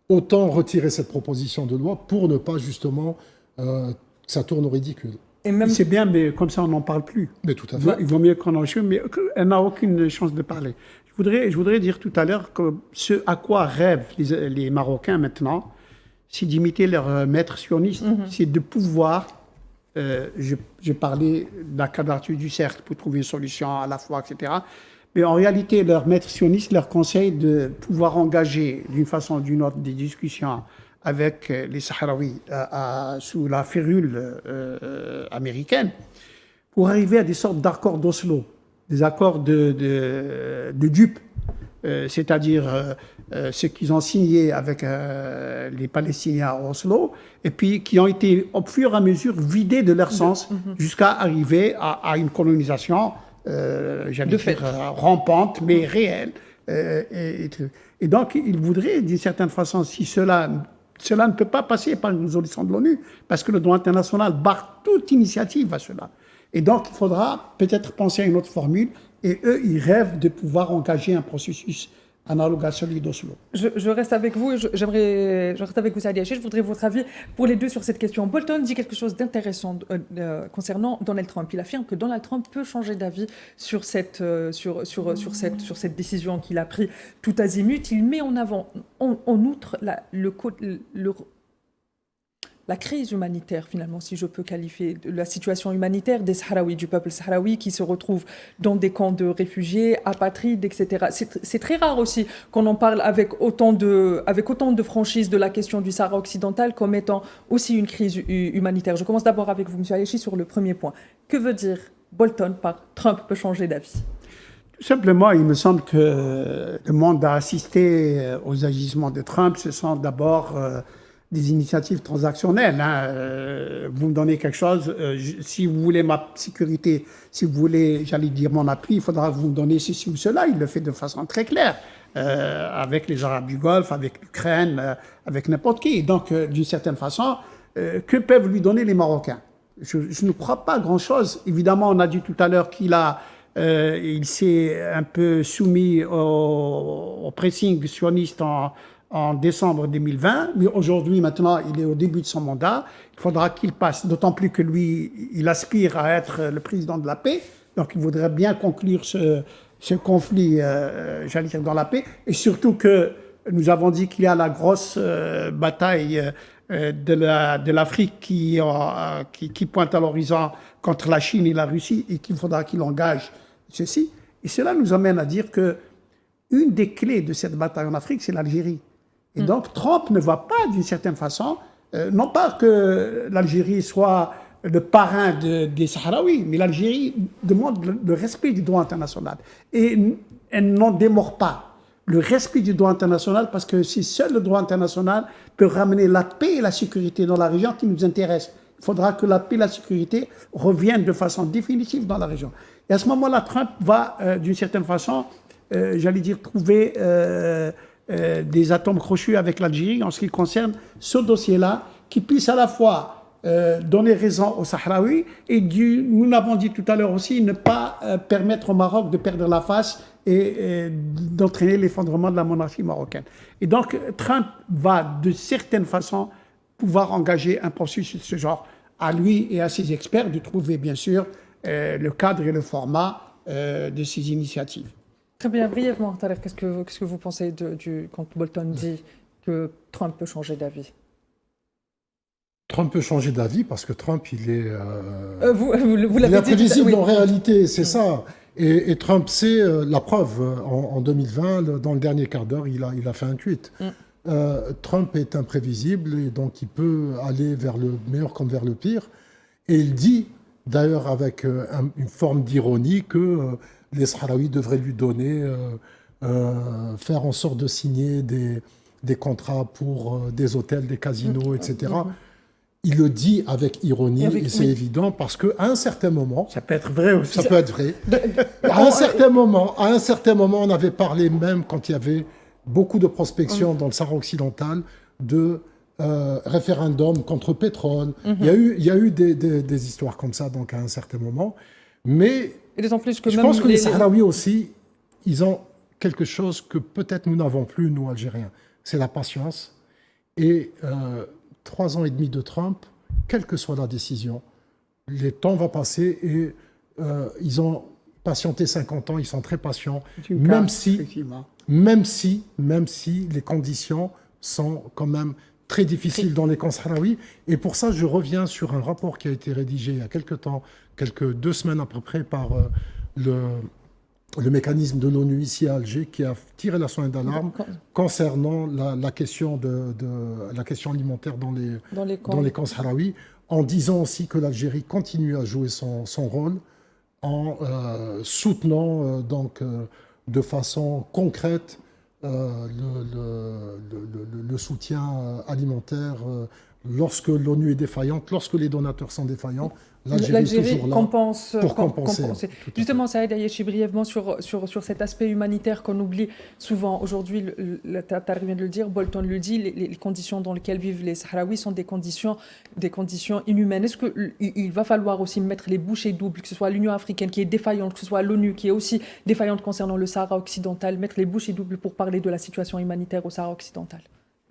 autant retirer cette proposition de loi pour ne pas justement que ça tourne au ridicule. Et même... C'est bien, mais comme ça, on n'en parle plus. Mais tout à fait. Il vaut mieux qu'on en chute, mais elle n'a aucune chance de parler. Je voudrais dire tout à l'heure que ce à quoi rêvent les Marocains maintenant, c'est d'imiter leur maître sioniste, c'est de pouvoir, je parlais de la quadrature du cercle pour trouver une solution à la fois, etc. Mais en réalité, leur maître sioniste leur conseille de pouvoir engager d'une façon ou d'une autre des discussions avec les Sahraouis sous la férule américaine pour arriver à des sortes d'accords d'Oslo, des accords de dupes, c'est-à-dire ce qu'ils ont signé avec les Palestiniens à Oslo, et puis qui ont été au fur et à mesure vidés de leur sens jusqu'à arriver à une colonisation, j'allais dire, rampante, mais réelle. Et donc, ils voudraient, d'une certaine façon, si cela ne peut pas passer par une résolution de l'ONU, parce que le droit international barre toute initiative à cela. Et donc, il faudra peut-être penser à une autre formule, et eux, ils rêvent de pouvoir engager un processus analogue à celui d'Oslo. Je reste avec vous, je reste avec vous, Saadi Hachich. Je voudrais votre avis pour les deux sur cette question. Bolton dit quelque chose d'intéressant concernant Donald Trump. Il affirme que Donald Trump peut changer d'avis sur cette décision qu'il a prise tout azimut. Il met en avant, en outre, la crise humanitaire, finalement, si je peux qualifier de la situation humanitaire des Sahraouis, du peuple sahraoui qui se retrouve dans des camps de réfugiés, apatrides, etc. C'est très rare aussi qu'on en parle avec autant de franchise de la question du Sahara occidental comme étant aussi une crise humanitaire. Je commence d'abord avec vous, M. Hayachi, sur le premier point. Que veut dire Bolton par « Trump peut changer d'avis » ? Tout simplement, il me semble que le monde a assisté aux agissements de Trump. Ce sont d'abord des initiatives transactionnelles. Vous me donnez quelque chose, si vous voulez ma sécurité, si vous voulez, j'allais dire, mon appui, il faudra que vous me donniez ceci ou cela. Il le fait de façon très claire, avec les Arabes du Golfe, avec l'Ukraine, avec n'importe qui. Donc, d'une certaine façon, que peuvent lui donner les Marocains ? Je ne crois pas grand-chose. Évidemment, on a dit tout à l'heure il s'est un peu soumis au pressing sioniste en décembre 2020, mais aujourd'hui, maintenant, il est au début de son mandat. Il faudra qu'il passe, d'autant plus que lui, il aspire à être le président de la paix, donc il voudrait bien conclure ce conflit, j'allais dire, dans la paix, et surtout que nous avons dit qu'il y a la grosse bataille de l'Afrique qui pointe à l'horizon contre la Chine et la Russie, et qu'il faudra qu'il engage ceci. Et cela nous amène à dire que une des clés de cette bataille en Afrique, c'est l'Algérie. Et donc, Trump ne va pas, d'une certaine façon, non pas que l'Algérie soit le parrain des Sahraouis, mais l'Algérie demande le respect du droit international. Et elle n'en démord pas. Le respect du droit international, parce que si seul le droit international peut ramener la paix et la sécurité dans la région qui nous intéresse. Il faudra que la paix et la sécurité reviennent de façon définitive dans la région. Et à ce moment-là, Trump va, d'une certaine façon, j'allais dire, trouver des atomes crochus avec l'Algérie en ce qui concerne ce dossier-là, qui puisse à la fois donner raison aux Sahraouis et, nous l'avons dit tout à l'heure aussi, ne pas permettre au Maroc de perdre la face et d'entraîner l'effondrement de la monarchie marocaine. Et donc, Trump va, de certaines façons, pouvoir engager un processus de ce genre, à lui et à ses experts, de trouver, bien sûr, le cadre et le format de ces initiatives. Très bien, brièvement, Tarek, qu'est-ce que vous pensez quand Bolton dit que Trump peut changer d'avis ? Trump peut changer d'avis parce que Trump, il est vous l'avez dit, imprévisible oui. en réalité, c'est ça. Et Trump, c'est la preuve. En 2020, dans le dernier quart d'heure, il a fait un tweet. Trump est imprévisible et donc il peut aller vers le meilleur comme vers le pire. Et il dit, d'ailleurs avec une forme d'ironie, que les Sahraouis devraient lui donner, faire en sorte de signer des contrats pour des hôtels, des casinos, etc. Il le dit avec ironie, et c'est évident, parce qu'à un certain moment... Ça peut être vrai aussi. Ça peut être vrai. À un certain moment, on avait parlé même, quand il y avait beaucoup de prospection dans le Sahara occidental, de référendum contre pétrole. Il y a eu des histoires comme ça, donc à un certain moment. Mais plus que je pense que les Sahraouis aussi, ils ont quelque chose que peut-être nous n'avons plus, nous, Algériens. C'est la patience. Et 3 ans et demi de Trump, quelle que soit la décision, les temps vont passer et ils ont patienté 50 ans, ils sont très patients, même si les conditions sont quand même très difficiles dans les camps sahraouis. Et pour ça, je reviens sur un rapport qui a été rédigé il y a quelques temps, 2 semaines à peu près, par le mécanisme de l'ONU ici à Alger, qui a tiré la sonnette d'alarme concernant la question la question alimentaire dans les camps sahraouis, en disant aussi que l'Algérie continue à jouer son rôle en soutenant de façon concrète le soutien alimentaire lorsque l'ONU est défaillante, lorsque les donateurs sont défaillants. L'Algérie est toujours là pour compenser. Justement, Saïd Ayachi, brièvement sur cet aspect humanitaire qu'on oublie souvent. Aujourd'hui, Tarek vient de le dire, Bolton le dit, les conditions dans lesquelles vivent les Sahraouis sont des conditions inhumaines. Est-ce qu'il va falloir aussi mettre les bouchées doubles, que ce soit l'Union africaine qui est défaillante, que ce soit l'ONU qui est aussi défaillante concernant le Sahara occidental, mettre les bouchées doubles pour parler de la situation humanitaire au Sahara occidental?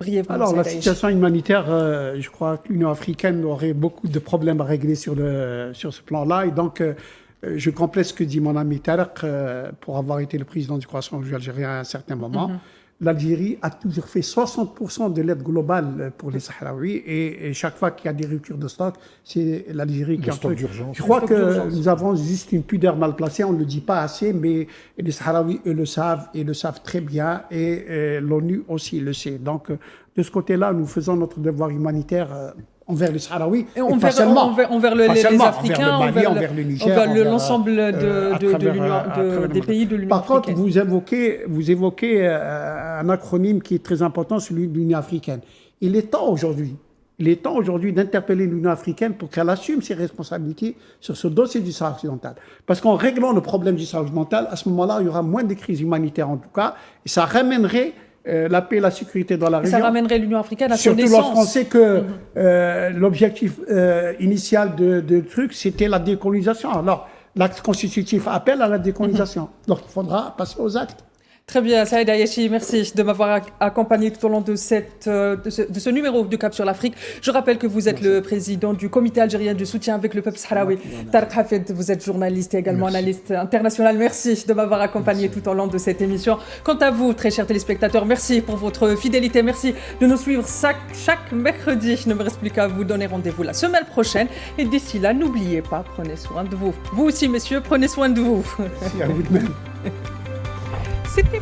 Brièvement, alors, la situation humanitaire, je crois que l'Union africaine aurait beaucoup de problèmes à régler sur ce plan-là. Et donc, je complète ce que dit mon ami Tarek, pour avoir été le président du Croissant algérien à un certain moment. L'Algérie a toujours fait 60% de l'aide globale pour les Sahraouis. Et chaque fois qu'il y a des ruptures de stock, c'est l'Algérie qui en fait. Je crois que nous avons juste une pudeur mal placée, on ne le dit pas assez, mais les Sahraouis, eux, le savent, et le savent très bien, et l'ONU aussi le sait. Donc, de ce côté-là, nous faisons notre devoir humanitaire envers les Sahraouis, et envers les Africains, envers le Niger, envers l'ensemble des pays de l'Union africaine. Par contre, vous évoquez un acronyme qui est très important, celui de l'Union africaine. Il est temps aujourd'hui d'interpeller l'Union africaine pour qu'elle assume ses responsabilités sur ce dossier du Sahara occidental. Parce qu'en réglant le problème du Sahara occidental, à ce moment-là, il y aura moins de crises humanitaires en tout cas, et ça ramènerait la paix et la sécurité dans la région. Ça ramènerait l'Union africaine à son essence. Surtout lorsqu'on sait que l'objectif initial de truc, c'était la décolonisation. Alors, l'acte constitutif appelle à la décolonisation. Donc, il faudra passer aux actes. Très bien, Saïd Ayachi, merci de m'avoir accompagné tout au long de ce numéro du Cap sur l'Afrique. Je rappelle que vous êtes le président du comité algérien de soutien avec le peuple sahraoui. Tarek Hafid, vous êtes journaliste et également analyste international. Merci de m'avoir accompagné tout au long de cette émission. Quant à vous, très chers téléspectateurs, merci pour votre fidélité. Merci de nous suivre chaque mercredi. Je ne me reste plus qu'à vous donner rendez-vous la semaine prochaine. Et d'ici là, n'oubliez pas, prenez soin de vous. Vous aussi, messieurs, prenez soin de vous. Merci à vous de même. C'était